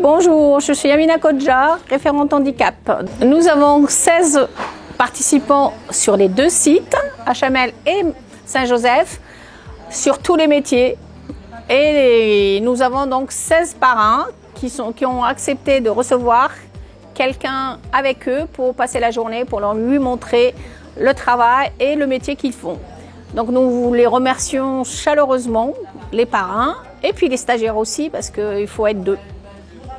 Bonjour, je suis Amina Kodja, référente handicap. Nous avons 16 participants sur les deux sites, à Chamel et Saint-Joseph, sur tous les métiers. Et nous avons donc 16 parrains qui ont accepté de recevoir quelqu'un avec eux pour passer la journée, pour lui montrer le travail et le métier qu'ils font. Donc nous les remercions chaleureusement, les parrains, et puis les stagiaires aussi, parce qu'il faut être deux.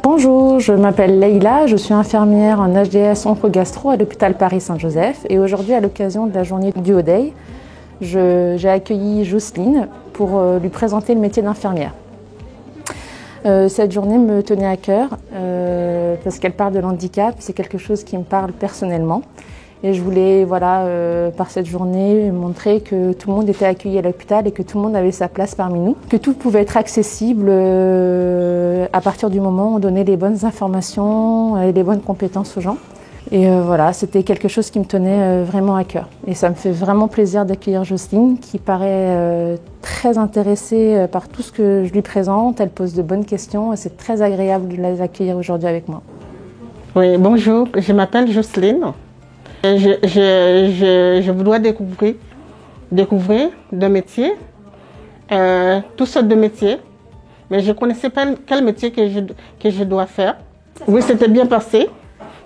Bonjour, je m'appelle Leïla, je suis infirmière en HDS Onco-Gastro à l'hôpital Paris-Saint-Joseph. Et aujourd'hui, à l'occasion de la journée du O-Day, j'ai accueilli Jocelyne pour lui présenter le métier d'infirmière. Cette journée me tenait à cœur parce qu'elle parle de l'handicap, c'est quelque chose qui me parle personnellement. Et je voulais, par cette journée, montrer que tout le monde était accueilli à l'hôpital et que tout le monde avait sa place parmi nous. Que tout pouvait être accessible à partir du moment où on donnait les bonnes informations et les bonnes compétences aux gens. Et c'était quelque chose qui me tenait vraiment à cœur. Et ça me fait vraiment plaisir d'accueillir Jocelyne, qui paraît très intéressée par tout ce que je lui présente. Elle pose de bonnes questions et c'est très agréable de l'accueillir aujourd'hui avec moi. Oui, bonjour, je m'appelle Jocelyne. Je voudrais découvrir de métiers, toutes sortes de métiers, mais je ne connaissais pas quel métier que je dois faire. Oui, c'était bien passé.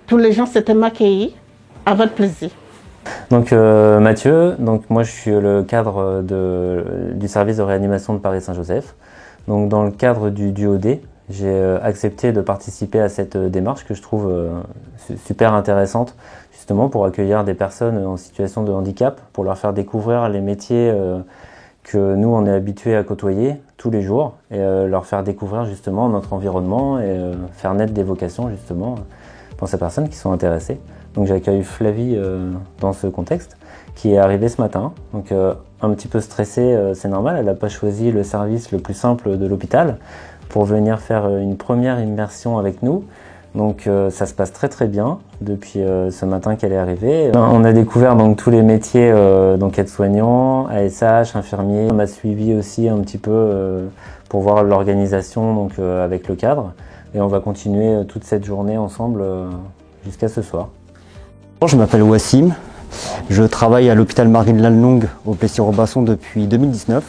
Tous les gens s'étaient accueillis avec plaisir. Donc Mathieu, moi je suis le cadre du service de réanimation de Paris-Saint-Joseph. Donc dans le cadre du OD, j'ai accepté de participer à cette démarche que je trouve super intéressante, justement pour accueillir des personnes en situation de handicap, pour leur faire découvrir les métiers que nous on est habitués à côtoyer tous les jours et leur faire découvrir justement notre environnement et faire naître des vocations justement pour ces personnes qui sont intéressées. Donc j'accueille Flavie dans ce contexte, qui est arrivée ce matin. Donc un petit peu stressée, c'est normal, elle n'a pas choisi le service le plus simple de l'hôpital pour venir faire une première immersion avec nous. Donc ça se passe très très bien depuis ce matin qu'elle est arrivée. On a découvert donc tous les métiers, donc aide-soignant, ASH, infirmier. On m'a suivi aussi un petit peu pour voir l'organisation donc avec le cadre. Et on va continuer toute cette journée ensemble jusqu'à ce soir. Je m'appelle Wassim, je travaille à l'hôpital Marine-Lannelongue au Plessis-Robinson depuis 2019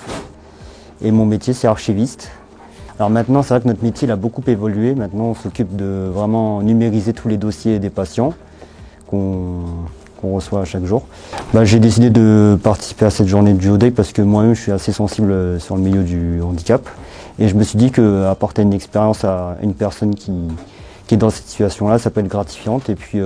et mon métier c'est archiviste. Alors maintenant c'est vrai que notre métier il a beaucoup évolué, maintenant on s'occupe de vraiment numériser tous les dossiers des patients qu'on reçoit chaque jour. J'ai décidé de participer à cette journée du O-Day parce que moi-même je suis assez sensible sur le milieu du handicap et je me suis dit qu'apporter une expérience à une personne qui est dans cette situation-là, ça peut être gratifiante et puis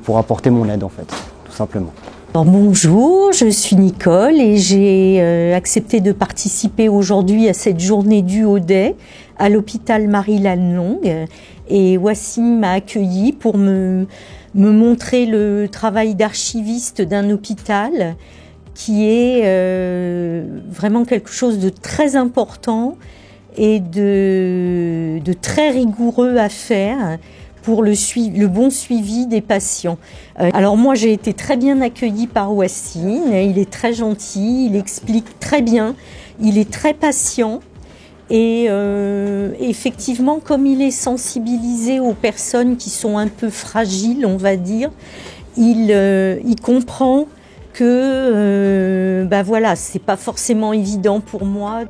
pour apporter mon aide en fait, tout simplement. Alors, bonjour, je suis Nicole et j'ai accepté de participer aujourd'hui à cette journée du O-Day à l'hôpital Marie-Lannelongue et Wassim m'a accueilli pour me montrer le travail d'archiviste d'un hôpital qui est vraiment quelque chose de très important et de très rigoureux à faire pour le bon suivi des patients. Alors moi j'ai été très bien accueillie par Wassim, il est très gentil, il explique très bien, il est très patient et effectivement comme il est sensibilisé aux personnes qui sont un peu fragiles on va dire, il comprend que c'est pas forcément évident pour moi.